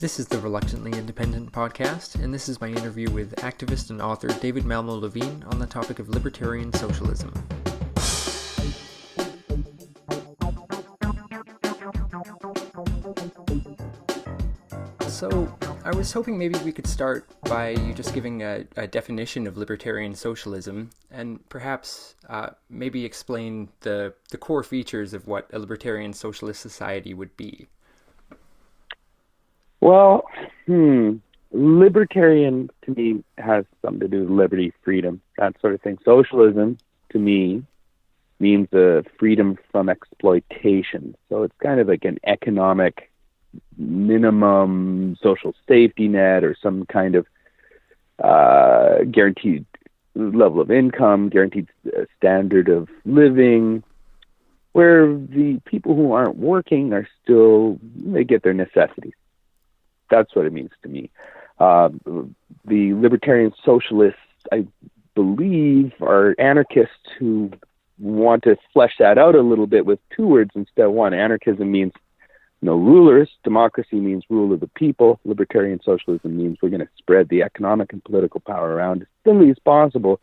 This is the Reluctantly Independent podcast, and this is my interview with activist and author David Malmo-LEVINE on the topic of libertarian socialism. So, I was hoping maybe we could start by you just giving a definition of libertarian socialism, and perhaps maybe explain the core features of what a libertarian socialist society would be. Well, libertarian to me has something to do with liberty, freedom, that sort of thing. Socialism to me means freedom from exploitation. So it's kind of like an economic minimum social safety net or some kind of guaranteed level of income, guaranteed standard of living, where the people who aren't working are still, they get their necessities. That's what it means to me. The libertarian socialists, I believe, are anarchists who want to flesh that out a little bit with two words instead of one. Anarchism means no rulers. Democracy means rule of the people. Libertarian socialism means we're going to spread the economic and political power around as thinly as possible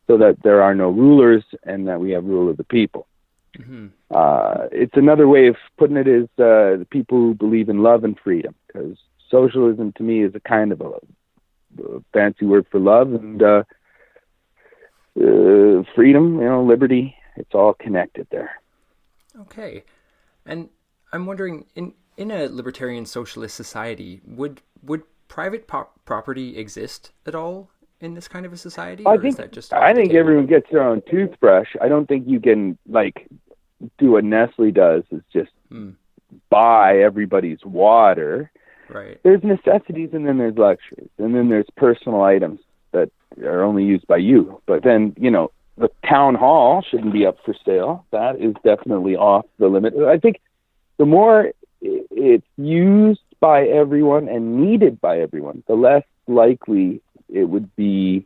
so that there are no rulers and that we have rule of the people. Mm-hmm. It's another way of putting it is the people who believe in love and freedom, because socialism to me is a kind of a fancy word for love, and freedom, liberty, it's all connected there. Okay. And I'm wondering, in a libertarian socialist society, would private property exist at all in this kind of a society? I think everyone gets their own toothbrush. I don't think you can do what Nestle does, is just buy everybody's water. Right. There's necessities, and then there's luxuries, and then there's personal items that are only used by you. But then, the town hall shouldn't be up for sale. That is definitely off the limit. I think the more it's used by everyone and needed by everyone, the less likely it would be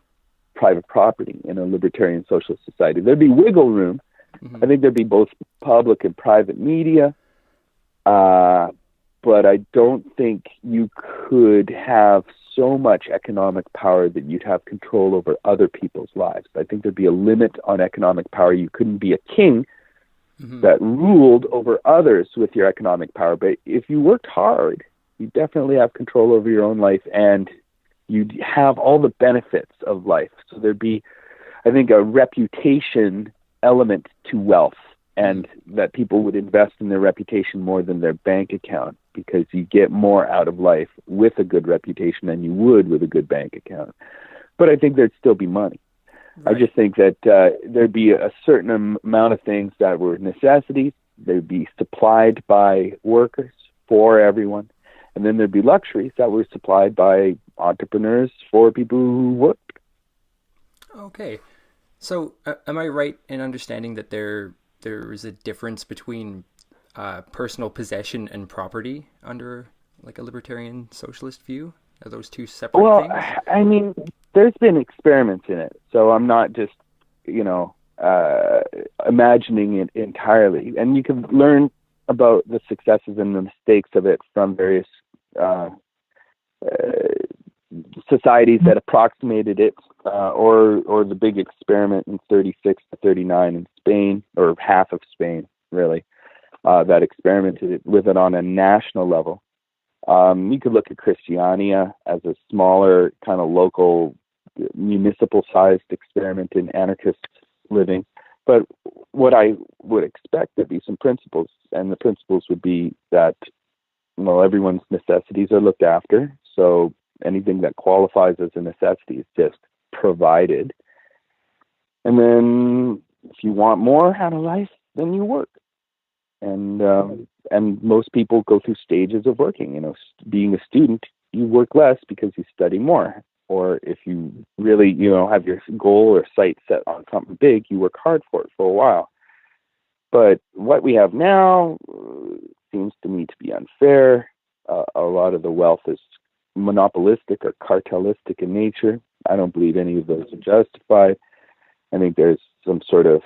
private property in a libertarian socialist society. There'd be wiggle room. Mm-hmm. I think there'd be both public and private media, but I don't think you could have so much economic power that you'd have control over other people's lives. I think there'd be a limit on economic power. You couldn't be a king that ruled over others with your economic power. But if you worked hard, you definitely have control over your own life, and you'd have all the benefits of life. So there'd be, I think, a reputation element to wealth, and that people would invest in their reputation more than their bank account, because you get more out of life with a good reputation than you would with a good bank account. But I think there'd still be money. Right. I just think that there'd be a certain amount of things that were necessities. They'd be supplied by workers for everyone. And then there'd be luxuries that were supplied by entrepreneurs for people who worked. Okay. So am I right in understanding that there is a difference between personal possession and property under a libertarian socialist view? Are those two separate things? Well, I mean, there's been experiments in it, so I'm not just, imagining it entirely. And you can learn about the successes and the mistakes of it from various societies that approximated it, or the big experiment in 36 to 39 in Spain, or half of Spain, really, that experimented with it on a national level. You could look at Christiania as a smaller, kind of local, municipal-sized experiment in anarchist living. But what I would expect would be some principles, and the principles would be that, everyone's necessities are looked after, so anything that qualifies as a necessity is just provided. And then if you want more out of life, then you work. And most people go through stages of working. Being a student, you work less because you study more. Or if you really, have your goal or sight set on something big, you work hard for it for a while. But what we have now seems to me to be unfair. A lot of the wealth is monopolistic or cartelistic in nature. I don't believe any of those are justified. I think there's some sort of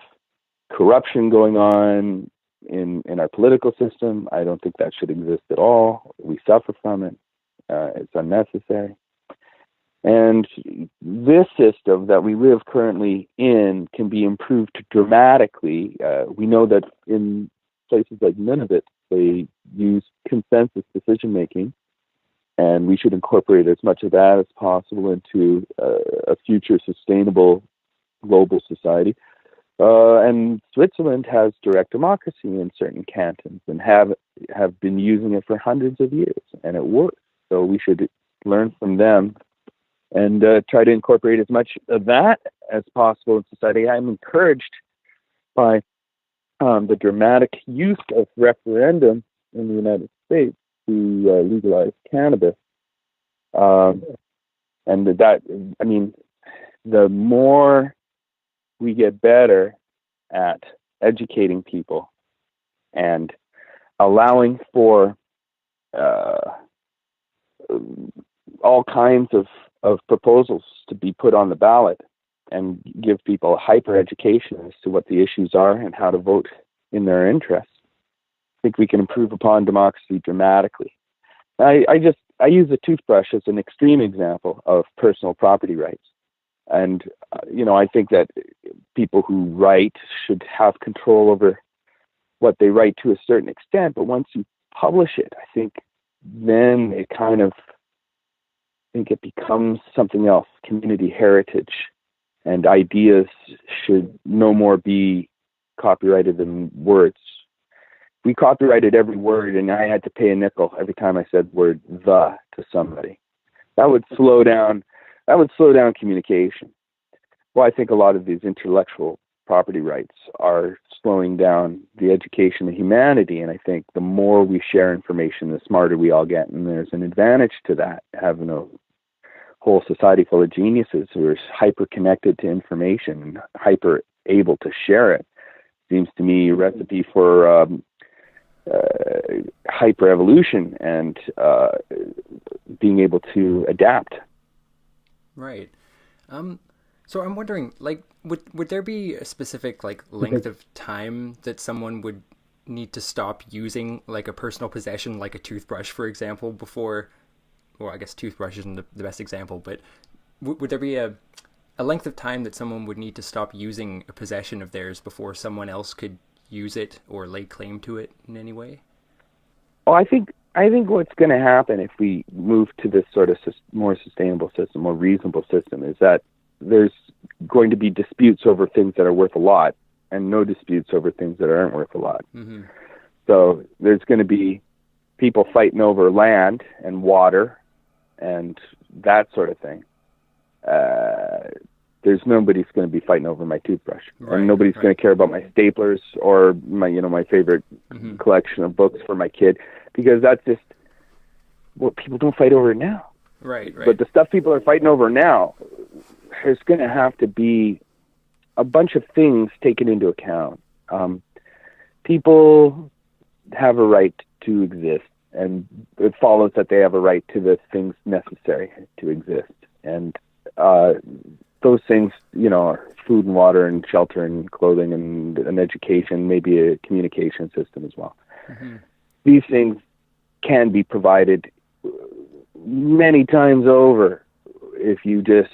corruption going on in our political system. I don't think that should exist at all. We suffer from it. It's unnecessary. And this system that we live currently in can be improved dramatically. We know that in places like Nunavut, they use consensus decision-making, and we should incorporate as much of that as possible into a future sustainable global society. And Switzerland has direct democracy in certain cantons and have been using it for hundreds of years, and it works. So we should learn from them and try to incorporate as much of that as possible in society. I'm encouraged by the dramatic use of referendum in the United States to legalize cannabis. And that, I mean, the more we get better at educating people and allowing for all kinds of proposals to be put on the ballot and give people a hyper education as to what the issues are and how to vote in their interests, I think we can improve upon democracy dramatically. I use a toothbrush as an extreme example of personal property rights. And, I think that people who write should have control over what they write to a certain extent. But once you publish it, I think then it becomes something else, community heritage. And ideas should no more be copyrighted than words. We copyrighted every word, and I had to pay a nickel every time I said word "the" to somebody. That would slow down communication. Well, I think a lot of these intellectual property rights are slowing down the education of humanity, and I think the more we share information, the smarter we all get, and there's an advantage to that, having a whole society full of geniuses who are hyper-connected to information and hyper able to share it. Seems to me a recipe for hyper-evolution and being able to adapt. Right. So I'm wondering, would there be a specific, length of time that someone would need to stop using, a personal possession, like a toothbrush, for example, before, well, I guess toothbrush isn't the best example, but would there be a length of time that someone would need to stop using a possession of theirs before someone else could use it or lay claim to it in any way? Well, I think what's going to happen if we move to this sort of more sustainable system, more reasonable system, is that there's going to be disputes over things that are worth a lot and no disputes over things that aren't worth a lot. Mm-hmm. So there's going to be people fighting over land and water and that sort of thing. There's nobody's going to be fighting over my toothbrush, and nobody's going to care about my staplers or my favorite collection of books for my kid, because that's just what people don't fight over now. Right. But the stuff people are fighting over now, there's going to have to be a bunch of things taken into account. People have a right to exist, and it follows that they have a right to the things necessary to exist. And those things, are food and water and shelter and clothing and an education, maybe a communication system as well. Mm-hmm. These things can be provided many times over if you just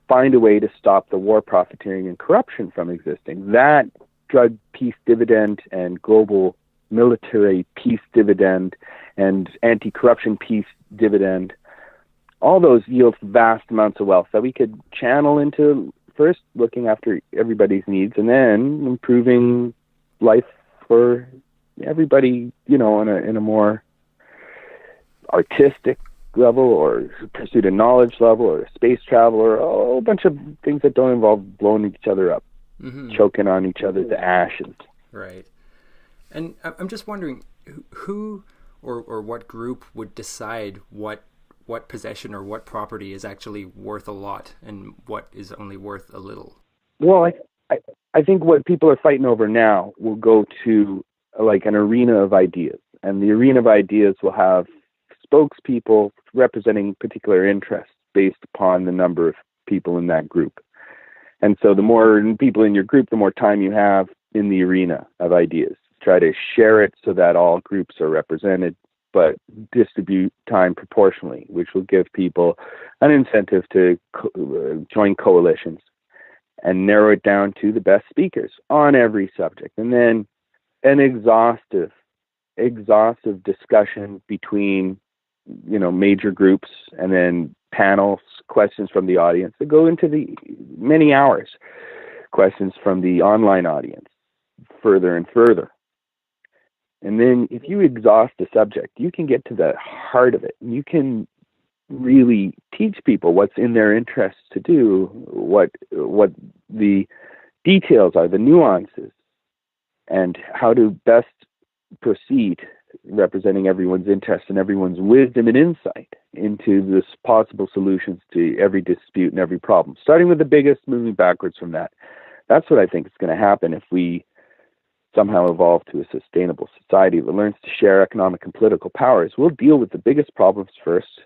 find a way to stop the war profiteering and corruption from existing. That drug peace dividend and global military peace dividend and anti-corruption peace dividend, all those yield vast amounts of wealth that we could channel into first looking after everybody's needs and then improving life for everybody, in a more artistic level or pursuit of knowledge level or space travel or a whole bunch of things that don't involve blowing each other up, choking on each other to ashes. Right. And I'm just wondering who or what group would decide what possession or what property is actually worth a lot and what is only worth a little? Well, I think what people are fighting over now will go to an arena of ideas, and the arena of ideas will have spokespeople representing particular interests based upon the number of people in that group. And so the more people in your group, the more time you have in the arena of ideas. Try to share it so that all groups are represented but distribute time proportionally, which will give people an incentive to join coalitions and narrow it down to the best speakers on every subject. And then an exhaustive discussion between, major groups, and then panels, questions from the audience that go into the many hours, questions from the online audience, further and further. And then if you exhaust a subject, you can get to the heart of it. You can really teach people what's in their interest to do, what the details are, the nuances, and how to best proceed, representing everyone's interest and everyone's wisdom and insight into this possible solutions to every dispute and every problem, starting with the biggest, moving backwards from that. That's what I think is going to happen if we somehow evolve to a sustainable society that learns to share economic and political powers. We'll deal with the biggest problems first,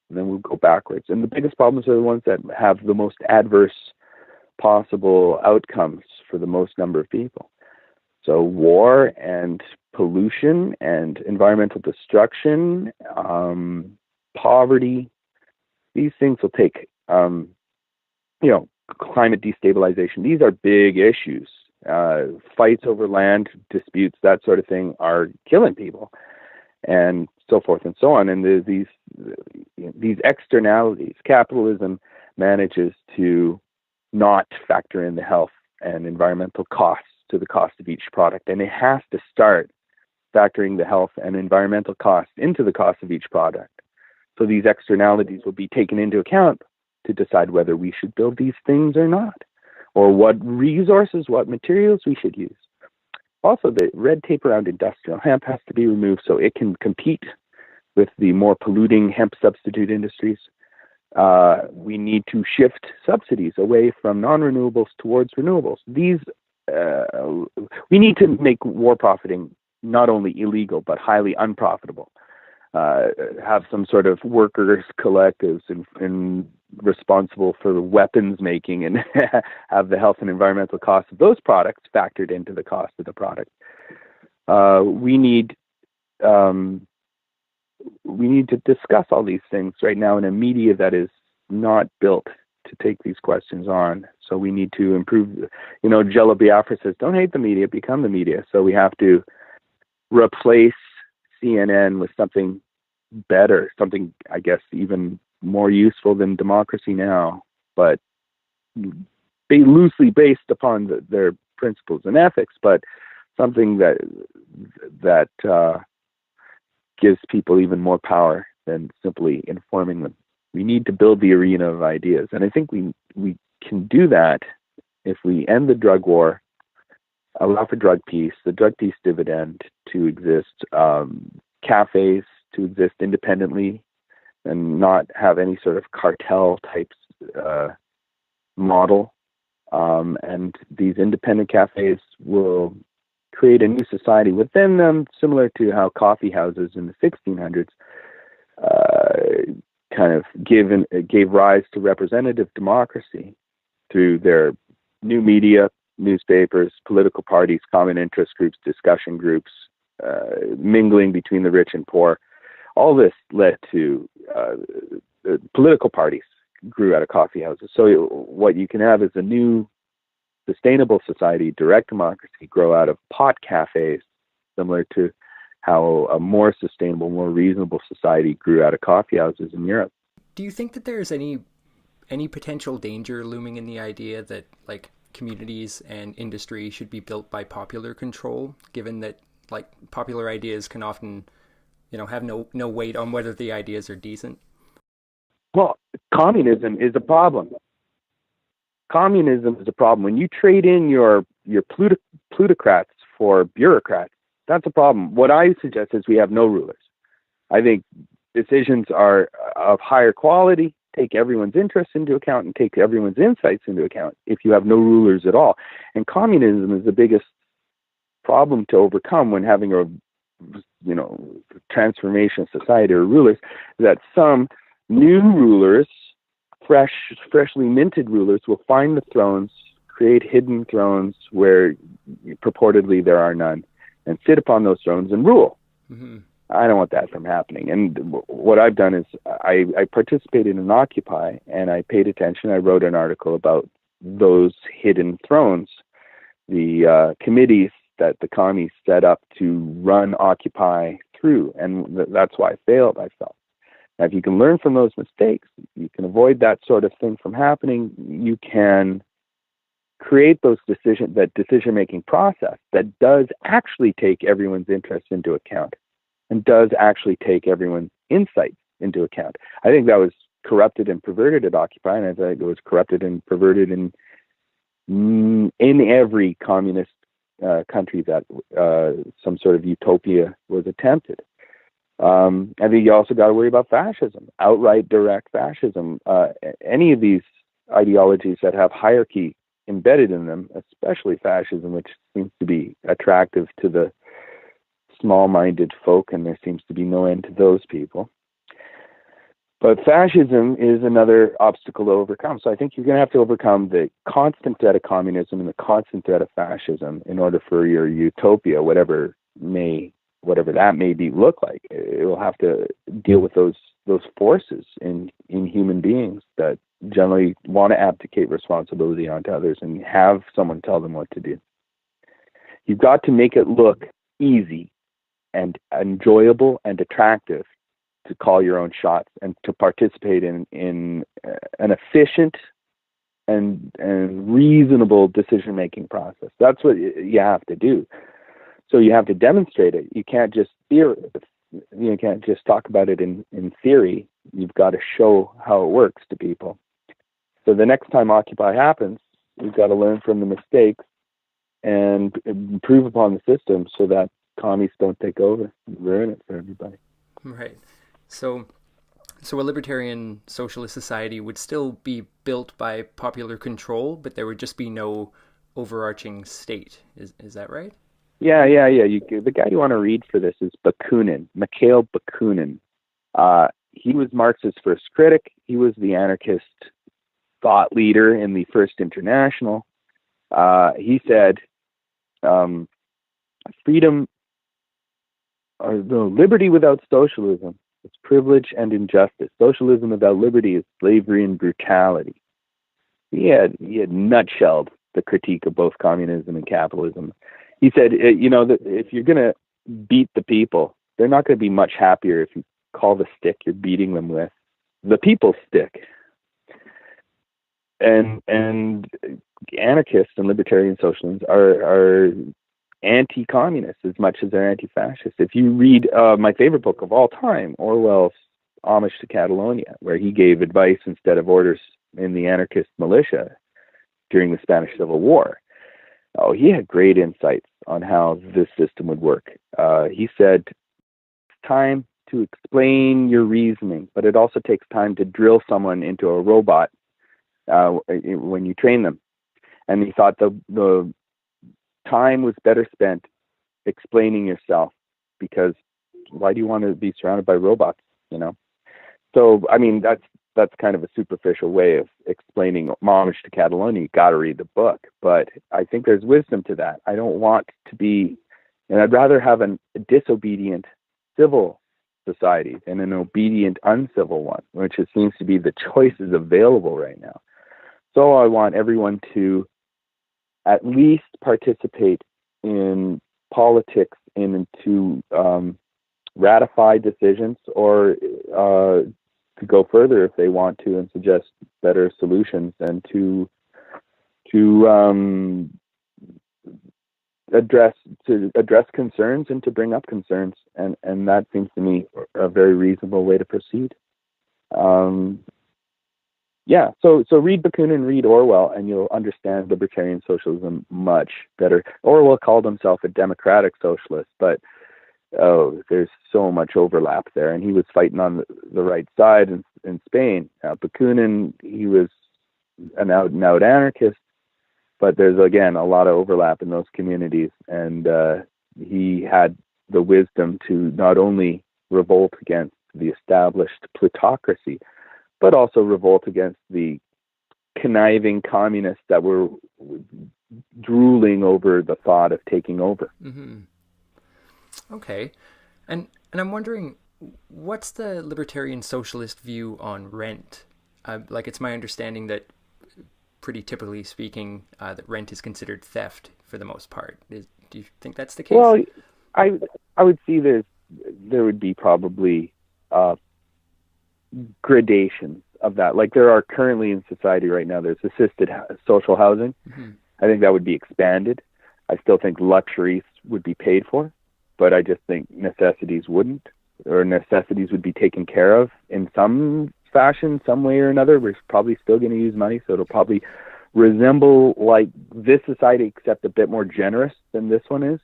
and then we'll go backwards. And the biggest problems are the ones that have the most adverse possible outcomes for the most number of people. So war and pollution and environmental destruction, poverty, these things will take, climate destabilization. These are big issues. Fights over land disputes, that sort of thing, are killing people, and so forth and so on. And these externalities, capitalism manages to not factor in the health and environmental costs to the cost of each product, and it has to start factoring the health and environmental costs into the cost of each product. So these externalities will be taken into account to decide whether we should build these things or not, or what resources, what materials we should use. Also, the red tape around industrial hemp has to be removed so it can compete with the more polluting hemp substitute industries. We need to shift subsidies away from non-renewables towards renewables. We need to make war profiting not only illegal, but highly unprofitable. Have some sort of workers' collectives and responsible for weapons making, and have the health and environmental costs of those products factored into the cost of the product. We need to discuss all these things right now in a media that is not built to take these questions on. So we need to improve. Jello Biafra says, "Don't hate the media, become the media." So we have to replace CNN with something better, something, I guess, even more useful than Democracy Now!, but be loosely based upon their principles and ethics, but something that gives people even more power than simply informing them. We need to build the arena of ideas, and I think we can do that if we end the drug war, allow for drug peace, the drug peace dividend to exist, cafes to exist independently and not have any sort of cartel types model. And these independent cafes will create a new society within them, similar to how coffee houses in the 1600s kind of gave rise to representative democracy through their new media, newspapers, political parties, common interest groups, discussion groups, mingling between the rich and poor. All this led to political parties grew out of coffee houses. So what you can have is a new sustainable society, direct democracy, grow out of pot cafes, similar to how a more sustainable, more reasonable society grew out of coffee houses in Europe. Do you think that there's any potential danger looming in the idea that like communities and industry should be built by popular control, given that like popular ideas can often, have no weight on whether the ideas are decent? Well, communism is a problem. Communism is a problem. When you trade in your plutocrats for bureaucrats, that's a problem. What I suggest is we have no rulers. I think decisions are of higher quality, take everyone's interests into account, and take everyone's insights into account if you have no rulers at all. And communism is the biggest problem to overcome when having a transformation society or rulers, that some new rulers, freshly minted rulers, will find the thrones, create hidden thrones where purportedly there are none, and sit upon those thrones and rule. Mm-hmm. I don't want that from happening. And what I've done is I participated in Occupy, and I paid attention. I wrote an article about those hidden thrones, the committees that the commies set up to run Occupy through, and that's why I failed, I felt. Now, if you can learn from those mistakes, you can avoid that sort of thing from happening. You can create that decision-making process that does actually take everyone's interests into account and does actually take everyone's insights into account. I think that was corrupted and perverted at Occupy, and I think it was corrupted and perverted in every communist country that some sort of utopia was attempted. I think you also got to worry about fascism, outright direct fascism. Any of these ideologies that have hierarchy embedded in them, especially fascism, which seems to be attractive to the small-minded folk, and there seems to be no end to those people. But fascism is another obstacle to overcome. So I think you're going to have to overcome the constant threat of communism and the constant threat of fascism in order for your utopia, whatever that may be, look like. It will have to deal with those forces in human beings that generally want to abdicate responsibility onto others and have someone tell them what to do. You've got to make it look easy and enjoyable and attractive to call your own shots and to participate in an efficient and reasonable decision-making process. That's what you have to do. So you have to demonstrate it. You can't just you can't just talk about it in theory. You've got to show how it works to people. So the next time Occupy happens, you've got to learn from the mistakes and improve upon the system so that commies don't take over and ruin it for everybody. Right. So a libertarian socialist society would still be built by popular control, but there would just be no overarching state. Is that right? Yeah. The guy you want to read for this is Bakunin, Mikhail Bakunin. He was Marx's first critic. He was the anarchist thought leader in the First International. He said, freedom, or no, liberty without socialism is privilege and injustice. Socialism without liberty is slavery and brutality. He had nutshelled the critique of both communism and capitalism. He said, that if you're going to beat the people, they're not going to be much happier if you call the stick you're beating them with the people's stick. And anarchists and libertarian socialists are anti-communist as much as they're anti-fascist. If you read my favorite book of all time, Orwell's Homage to Catalonia, where he gave advice instead of orders in the anarchist militia during the Spanish Civil War, he had great insights on how this system would work. He said, it's time to explain your reasoning, but it also takes time to drill someone into a robot when you train them. And he thought the time was better spent explaining yourself, because why do you want to be surrounded by robots, So, I mean, that's kind of a superficial way of explaining Homage to Catalonia. You got to read the book, but I think there's wisdom to that. I don't want to be, and I'd rather have a disobedient civil society than an obedient uncivil one, which it seems to be the choices available right now. So I want everyone to at least participate in politics and to ratify decisions, or to go further if they want to and suggest better solutions, and to address concerns and to bring up concerns, and that seems to me a very reasonable way to proceed. So read Bakunin, read Orwell, and you'll understand libertarian socialism much better. Orwell called himself a democratic socialist, but there's so much overlap there, and he was fighting on the right side in Spain. Bakunin, he was an out-and-out anarchist, but there's, again, a lot of overlap in those communities, and he had the wisdom to not only revolt against the established plutocracy, but also revolt against the conniving communists that were drooling over the thought of taking over. Mm-hmm. Okay. And And I'm wondering, what's the libertarian socialist view on rent? Like, it's my understanding that, pretty typically speaking, that rent is considered theft for the most part. Do you think that's the case? Well, I would see there would be probably gradations of that. Like there are currently in society right now, there's assisted social housing. Mm-hmm. I think that would be expanded. I still think luxuries would be paid for, but I just think necessities wouldn't, or necessities would be taken care of in some fashion, some way or another. We're probably still going to use money, so it'll probably resemble like this society, except a bit more generous than this one is.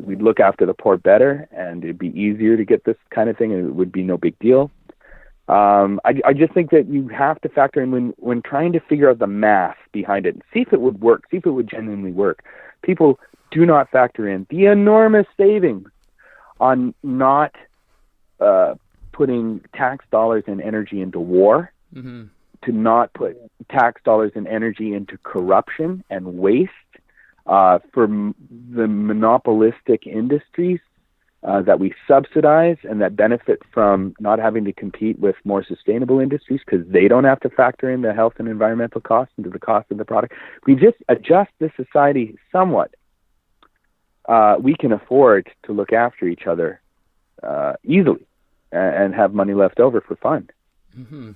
We'd look after the poor better, and it'd be easier to get this kind of thing, and it would be no big deal. I just think that you have to factor in when trying to figure out the math behind it, and see if it would work, see if it would genuinely work. People do not factor in the enormous savings on not putting tax dollars and energy into war, mm-hmm. to not put tax dollars and energy into corruption and waste, for the monopolistic industries that we subsidize and that benefit from not having to compete with more sustainable industries because they don't have to factor in the health and environmental costs into the cost of the product. We just adjust this society somewhat. We can afford to look after each other easily and have money left over for fun. Mm-hmm.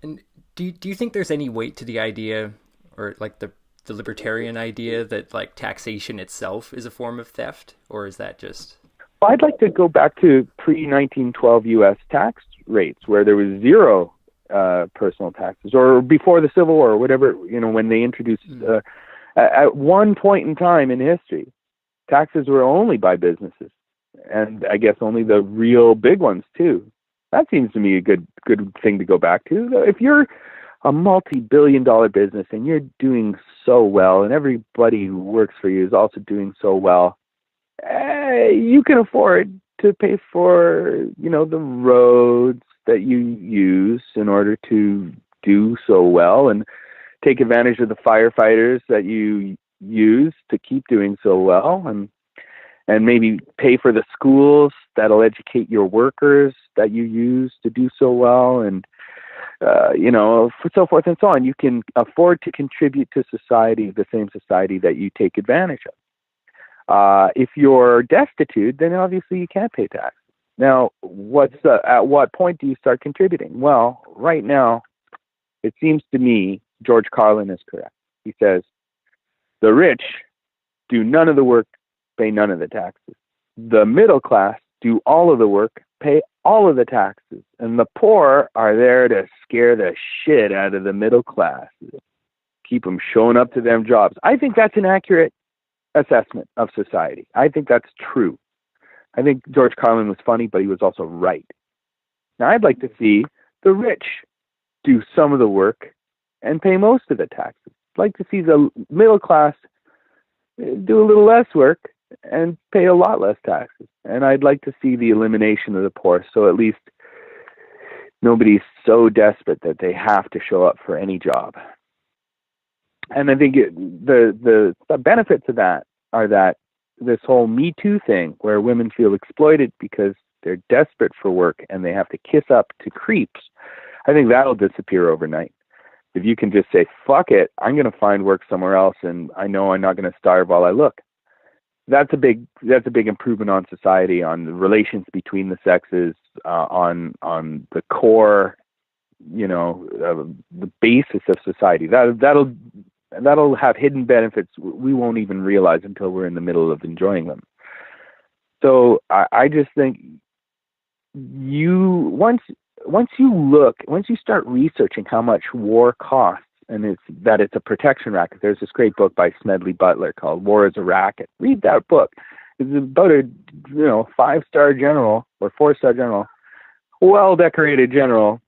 And do you think there's any weight to the idea, or like the libertarian idea, that like taxation itself is a form of theft, or is that just... Well, I'd like to go back to pre-1912 U.S. tax rates, where there was zero personal taxes, or before the Civil War, or whatever, when they introduced, at one point in time in history, taxes were only by businesses, and I guess only the real big ones too. That seems to me a good thing to go back to. If you're a multi-billion-dollar business and you're doing so well, and everybody who works for you is also doing so well, you can afford to pay for, the roads that you use in order to do so well, and take advantage of the firefighters that you use to keep doing so well, and maybe pay for the schools that'll educate your workers that you use to do so well, and so forth and so on. You can afford to contribute to society, the same society that you take advantage of. If you're destitute, then obviously you can't pay taxes. Now, at what point do you start contributing? Well, right now, it seems to me George Carlin is correct. He says, the rich do none of the work, pay none of the taxes. The middle class do all of the work, pay all of the taxes. And the poor are there to scare the shit out of the middle class, keep them showing up to them jobs. I think that's an accurate assessment of society. I think that's true. I think George Carlin was funny, but he was also right. Now, I'd like to see the rich do some of the work and pay most of the taxes. I'd like to see the middle class do a little less work and pay a lot less taxes. And I'd like to see the elimination of the poor, so at least nobody's so desperate that they have to show up for any job. And I think the benefits of that are that this whole Me Too thing, where women feel exploited because they're desperate for work and they have to kiss up to creeps, I think that'll disappear overnight. If you can just say, fuck it, I'm going to find work somewhere else, and I know I'm not going to starve while I look. That's a big improvement on society, on the relations between the sexes, on the core, the basis of society. That'll have hidden benefits we won't even realize until we're in the middle of enjoying them. So I just think once you start researching how much war costs, and it's a protection racket. There's this great book by Smedley Butler called War is a Racket. Read that book. It's about a 5-star general or 4-star general, well-decorated general,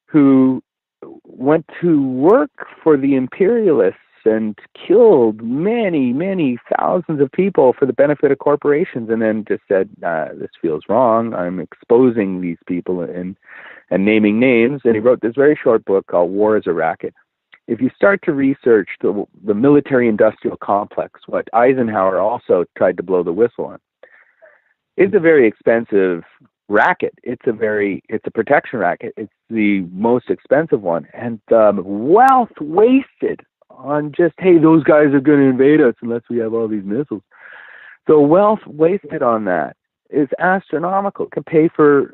who went to work for the imperialists and killed many, many thousands of people for the benefit of corporations, and then just said, this feels wrong. I'm exposing these people and naming names. And he wrote this very short book called War is a Racket. If you start to research the military-industrial complex, what Eisenhower also tried to blow the whistle on, It's a very expensive racket. It's a protection racket. It's the most expensive one, and wealth wasted on just, hey, those guys are going to invade us unless we have all these missiles. The wealth wasted on that is astronomical. It can pay for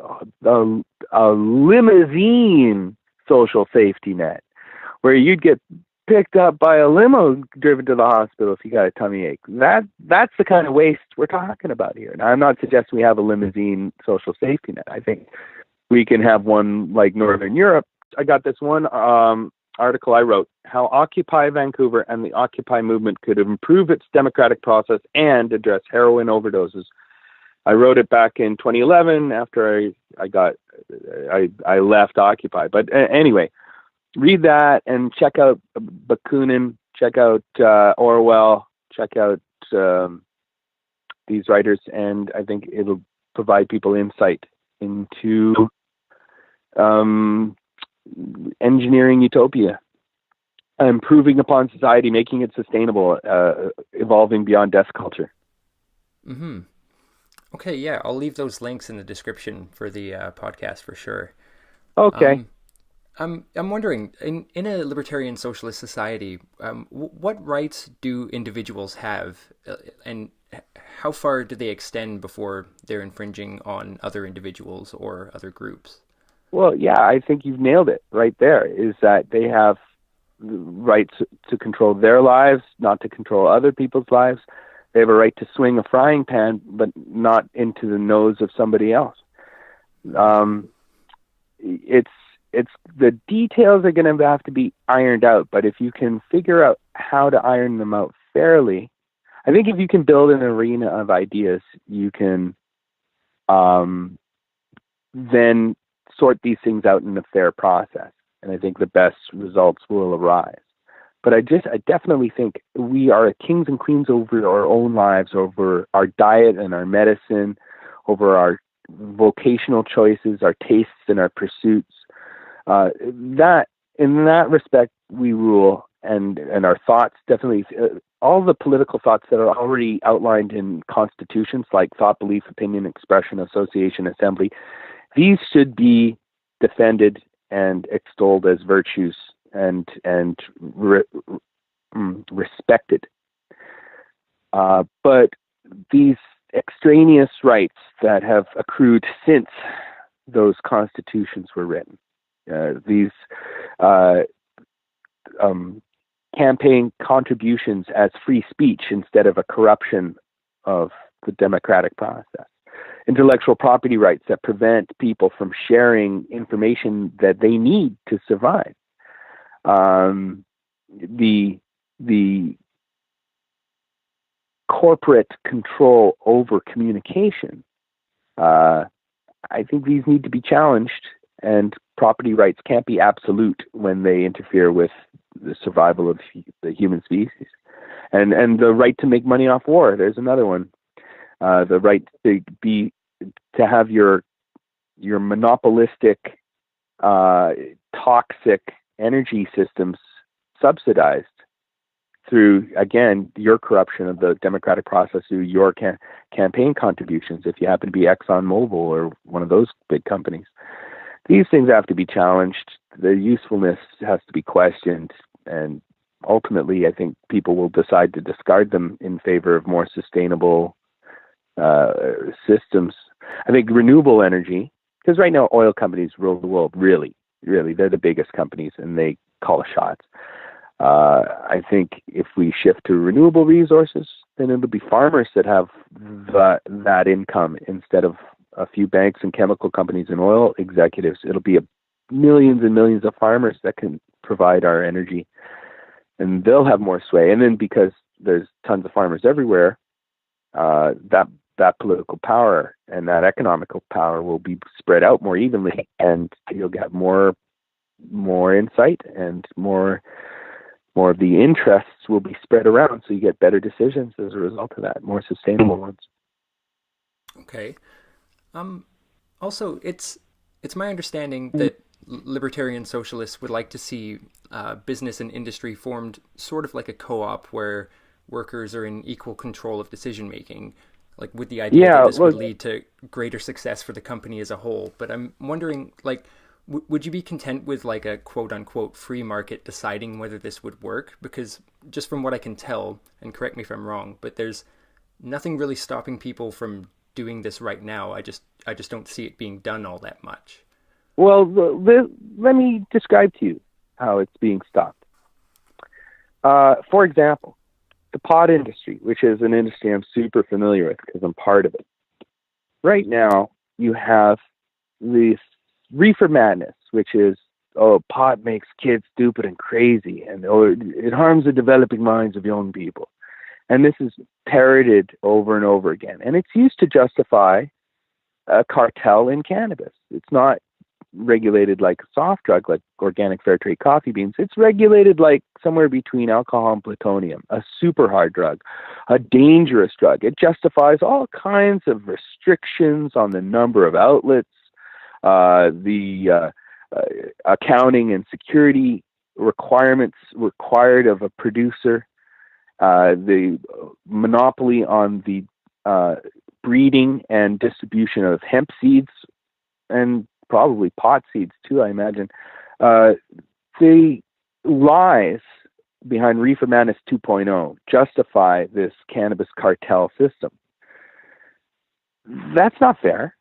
a limousine social safety net, where you'd get picked up by a limo driven to the hospital if you got a tummy ache. That's the kind of waste we're talking about here. Now, I'm not suggesting we have a limousine social safety net. I think we can have one like Northern Europe. I got this one article I wrote, How Occupy Vancouver and the Occupy Movement Could Improve Its Democratic Process and Address Heroin Overdoses. I wrote it back in 2011 after I left Occupy. But anyway, read that and check out Bakunin, check out Orwell, check out these writers, and I think it'll provide people insight into engineering utopia, improving upon society, making it sustainable, evolving beyond death culture. Mm-hmm. Okay, yeah, I'll leave those links in the description for the podcast for sure. Okay. I'm wondering, in a libertarian socialist society, what rights do individuals have, and how far do they extend before they're infringing on other individuals or other groups? Well, yeah, I think you've nailed it right there, is that they have rights to control their lives, not to control other people's lives. They have a right to swing a frying pan, but not into the nose of somebody else. It's the details are going to have to be ironed out, but if you can figure out how to iron them out fairly, I think if you can build an arena of ideas, you can then sort these things out in a fair process, and I think the best results will arise. But I definitely think we are kings and queens over our own lives, over our diet and our medicine, over our vocational choices, our tastes and our pursuits. That in that respect, we rule, and our thoughts definitely. All the political thoughts that are already outlined in constitutions, like thought, belief, opinion, expression, association, assembly, these should be defended and extolled as virtues and respected. But these extraneous rights that have accrued since those constitutions were written, these campaign contributions as free speech instead of a corruption of the democratic process, intellectual property rights that prevent people from sharing information that they need to survive, the corporate control over communication. I think these need to be challenged, and property rights can't be absolute when they interfere with the survival of the human species. And the right to make money off war, there's another one. The right to have your monopolistic, toxic energy systems subsidized through, again, your corruption of the democratic process through your campaign contributions, if you happen to be ExxonMobil or one of those big companies. These things have to be challenged. Their usefulness has to be questioned, and ultimately, I think people will decide to discard them in favor of more sustainable systems. I think renewable energy, because right now oil companies rule the world, really, they're the biggest companies and they call the shots. I think if we shift to renewable resources, then it'll be farmers that have that income instead of a few banks and chemical companies and oil executives. It'll be millions and millions of farmers that can provide our energy, and they'll have more sway. And then because there's tons of farmers everywhere, that political power and that economical power will be spread out more evenly, and you'll get more insight, and more of the interests will be spread around, so you get better decisions as a result of that, more sustainable ones. Okay. Also, it's my understanding that libertarian socialists would like to see business and industry formed sort of like a co-op where workers are in equal control of decision making. like with the idea that this well, would lead to greater success for the company as a whole. But I'm wondering, like, would you be content with like a quote unquote free market deciding whether this would work? Because just from what I can tell, and correct me if I'm wrong, but there's nothing really stopping people from doing this right now. I just don't see it being done all that much. well, let me describe to you how it's being stopped. For example, the pot industry, which is an industry I'm super familiar with because I'm part of it. Right now, you have this reefer madness, which is, oh, pot makes kids stupid and crazy, and it harms the developing minds of young people. And this is parroted over and over again. And it's used to justify a cartel in cannabis. It's not regulated like a soft drug, like organic fair trade coffee beans. It's regulated like somewhere between alcohol and plutonium, a super hard drug, a dangerous drug. It justifies all kinds of restrictions on the number of outlets, the accounting and security requirements required of a producer, the monopoly on the breeding and distribution of hemp seeds, and probably pot seeds too, I imagine. The lies behind Reefer Madness 2.0 justify this cannabis cartel system. That's not fair.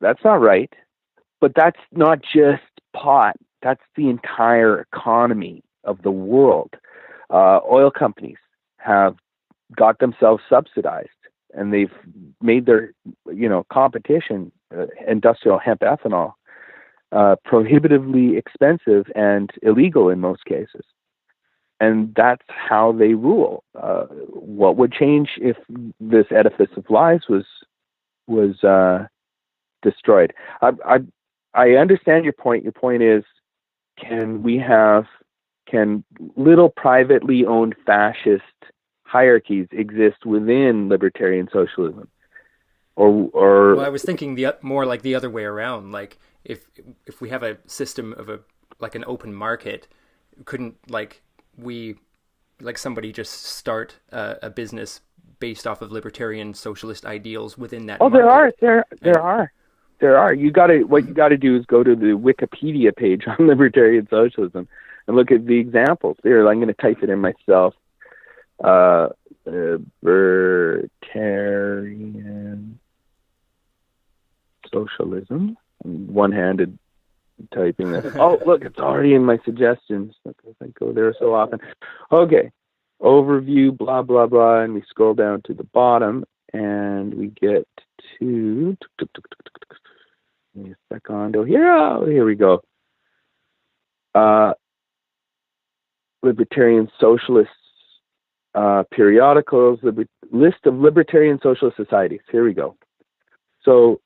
That's not right. But that's not just pot. That's the entire economy of the world. Oil companies have got themselves subsidized, and they've made their, competition, industrial hemp ethanol, prohibitively expensive and illegal in most cases. And that's how they rule. What would change if this edifice of lies was destroyed? I understand your point. Your point is, can little privately owned fascist hierarchies exist within libertarian socialism? Or Well, I was thinking more like the other way around. Like if we have a system of an open market, couldn't somebody just start a business based off of libertarian socialist ideals within that market? There are. What you gotta do is go to the Wikipedia page on libertarian socialism and look at the examples. There, I'm gonna type it in myself. Libertarian socialism. One-handed typing this. Oh, look, it's already in my suggestions because I go there so often. Okay, overview, blah blah blah, and we scroll down to the bottom, and we get to. Give me a second. Here we go. Libertarian Socialists periodicals, list of libertarian socialist societies. Here we go. So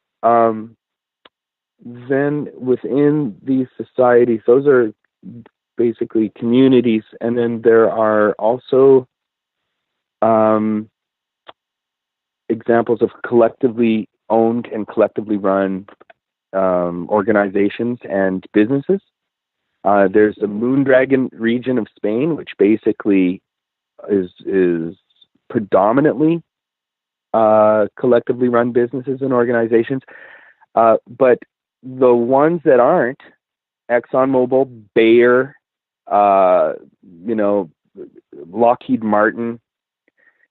then within these societies, those are basically communities, and then there are also examples of collectively owned and collectively run organizations and businesses. There's the Moondragon region of Spain, which basically is predominantly collectively run businesses and organizations. But the ones that aren't, ExxonMobil, Bayer, Lockheed Martin,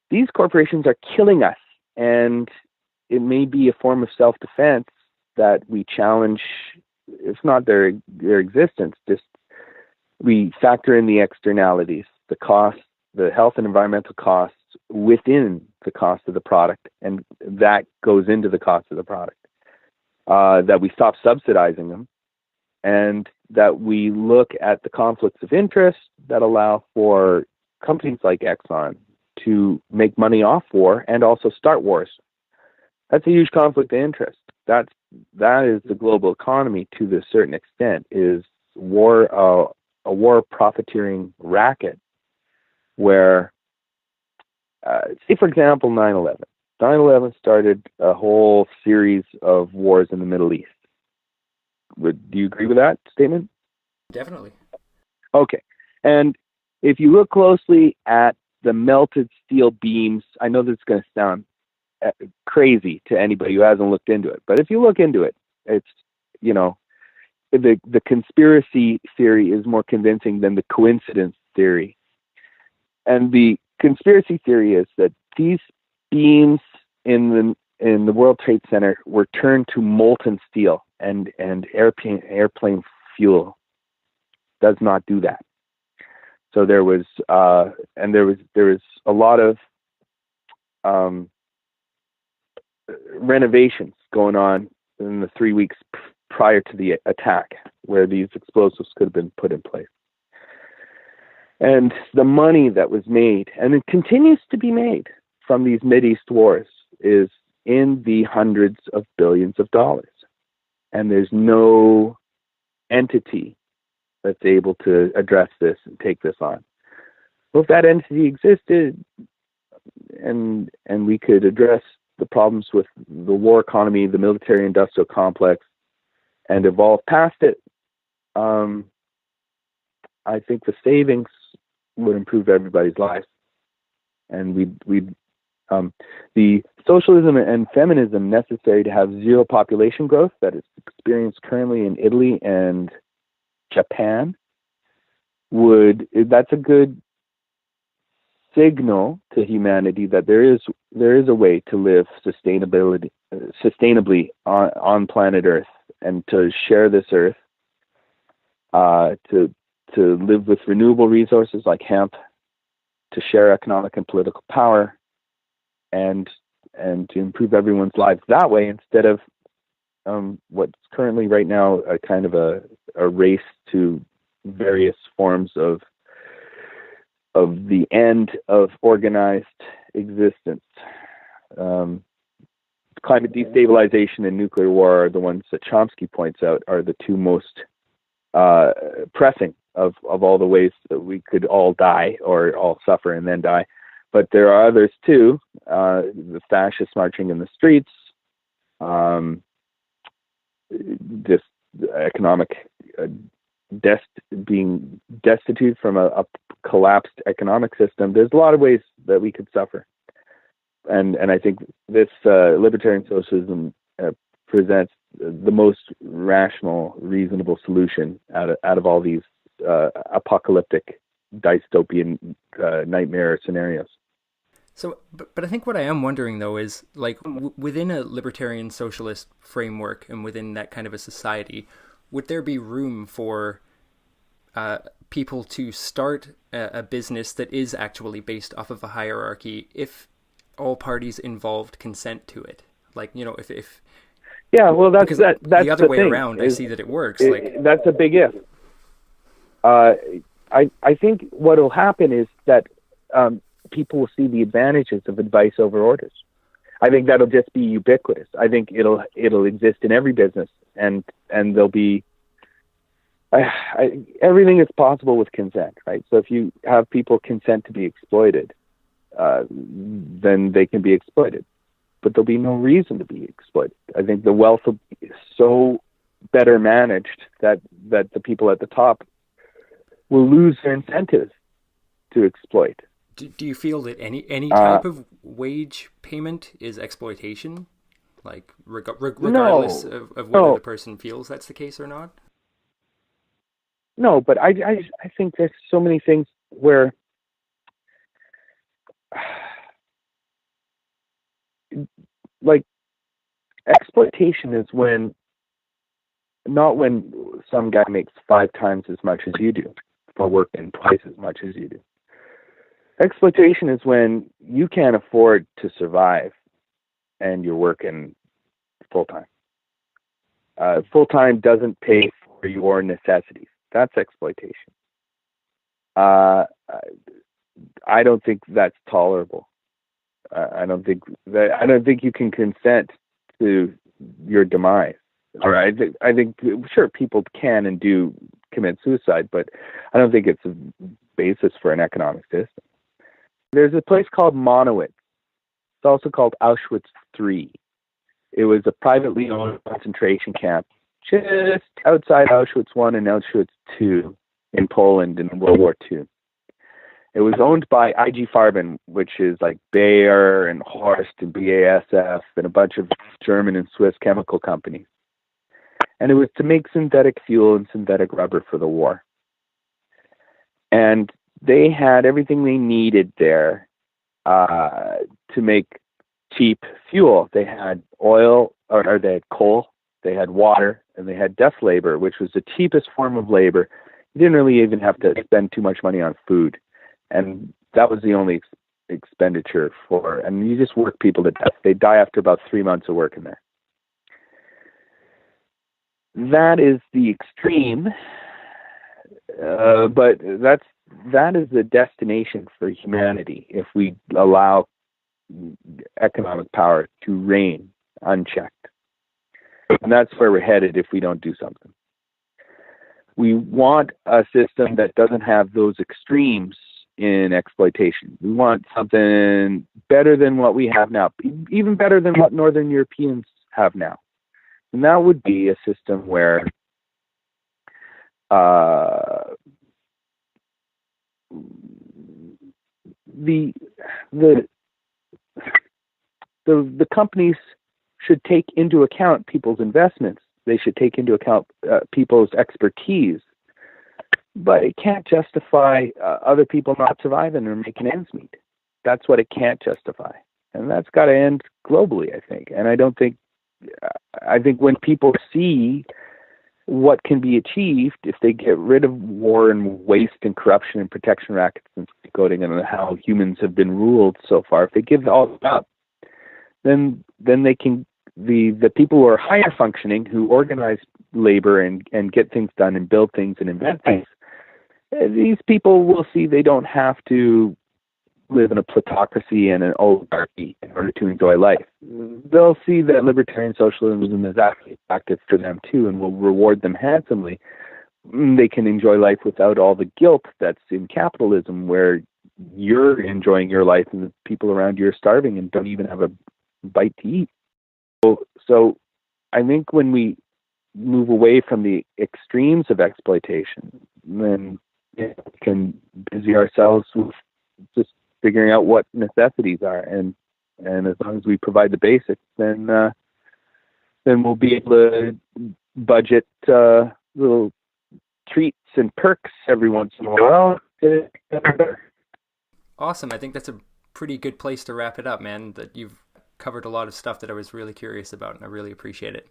these corporations are killing us, and it may be a form of self-defense that we challenge, if not their existence, just we factor in the externalities, the costs, the health and environmental costs within the cost of the product, and that goes into the cost of the product. That we stop subsidizing them, and that we look at the conflicts of interest that allow for companies like Exxon to make money off war and also start wars. That's a huge conflict of interest. That is the global economy to a certain extent, is war, a war profiteering racket where, say for example, 9/11. 9/11 started a whole series of wars in the Middle East. Do you agree with that statement? Definitely. Okay. And if you look closely at the melted steel beams, I know this is going to sound crazy to anybody who hasn't looked into it. But if you look into it, it's, you know, the conspiracy theory is more convincing than the coincidence theory. And the conspiracy theory is that these beams in the World Trade Center were turned to molten steel, and airplane fuel does not do that. So there was a lot of renovations going on in the 3 weeks prior to the attack, where these explosives could have been put in place. And the money that was made, and it continues to be made from these Mideast wars, is in the hundreds of billions of dollars. And there's no entity that's able to address this and take this on. Well, if that entity existed, and we could address the problems with the war economy, the military-industrial complex, and evolve past it, I think the savings would improve everybody's lives, and the socialism and feminism necessary to have zero population growth that is experienced currently in Italy and Japan that's a good signal to humanity that there is a way to live sustainably on planet Earth, and to share this Earth, to live with renewable resources like hemp, to share economic and political power, and to improve everyone's lives that way, instead of what's currently right now a kind of a race to various forms of the end of organized existence. Climate destabilization and nuclear war are the ones that Chomsky points out are the two most pressing of all the ways that we could all die or all suffer and then die. But there are others too, the fascists marching in the streets, this economic being destitute from a collapsed economic system. There's a lot of ways that we could suffer. And I think this libertarian socialism presents the most rational, reasonable solution out of all these apocalyptic, dystopian nightmare scenarios. So, but I think what I am wondering though is, like, within a libertarian socialist framework and within that kind of a society, would there be room for people to start a business that is actually based off of a hierarchy if all parties involved consent to it? Like, you know, if yeah, well, that's the other way thing, around. I see that it works. That's a big if. I think what will happen is that people will see the advantages of advice over orders. I think that'll just be ubiquitous. I think it'll exist in every business, and there'll be everything is possible with consent, right? So if you have people consent to be exploited, then they can be exploited, but there'll be no reason to be exploited. I think the wealth will be so better managed that the people at the top will lose their incentives to exploit. Do you feel that any type of wage payment is exploitation? Like, regardless of whether the person feels that's the case or not? No, but I think there's so many things where like exploitation is not when some guy makes 5 times as much as you do for working twice as much as you do. Exploitation is when you can't afford to survive and you're working full-time. Full-time doesn't pay for your necessities. That's exploitation. I don't think that's tolerable. I don't think you can consent to your demise. All right. I think sure, people can and do commit suicide, but I don't think it's a basis for an economic system. There's a place called Monowitz. It's also called Auschwitz III. It was a privately owned concentration camp just outside Auschwitz I and Auschwitz II in Poland in World War II. It was owned by IG Farben, which is like Bayer and Horst and BASF and a bunch of German and Swiss chemical companies. And it was to make synthetic fuel and synthetic rubber for the war. And they had everything they needed there to make cheap fuel. They had oil, or they had coal, they had water, and they had desk labor, which was the cheapest form of labor. You didn't really even have to spend too much money on food. And that was the only expenditure for, and you just work people to death. They die after about 3 months of working there. That is the extreme, but that is the destination for humanity if we allow economic power to reign unchecked. And that's where we're headed if we don't do something. We want a system that doesn't have those extremes in exploitation. We want something better than what we have now, even better than what Northern Europeans have now. And that would be a system where the companies should take into account people's investments. They should take into account people's expertise. But it can't justify other people not surviving or making ends meet. That's what it can't justify. And that's got to end globally, I think. And I think when people see what can be achieved if they get rid of war and waste and corruption and protection rackets and scapegoating and how humans have been ruled so far, if they give all that up, then they can, the people who are higher functioning, who organize labor and get things done and build things and invent things, these people will see they don't have to live in a plutocracy and an oligarchy in order to enjoy life. They'll see that libertarian socialism is actually attractive for them too and will reward them handsomely. They can enjoy life without all the guilt that's in capitalism, where you're enjoying your life and the people around you are starving and don't even have a bite to eat. So I think when we move away from the extremes of exploitation, then we can busy ourselves with just figuring out what necessities are, and as long as we provide the basics, then we'll be able to budget little treats and perks every once in a while. Awesome. I think that's a pretty good place to wrap it up, man. That you've covered a lot of stuff that I was really curious about, and I really appreciate it.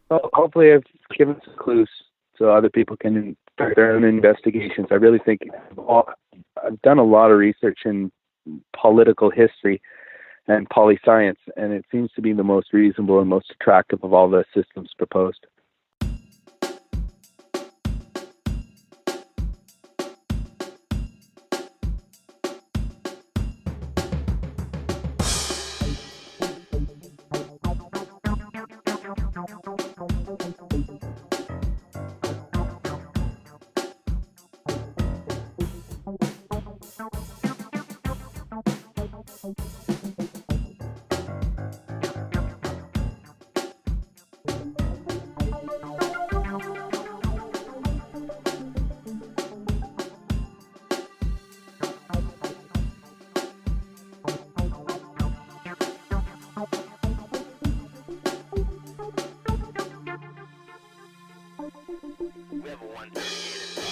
Well, hopefully I've given some clues so other people can start their own investigations. I really think I've done a lot of research in political history and poli-science, and it seems to be the most reasonable and most attractive of all the systems proposed. We have a 138.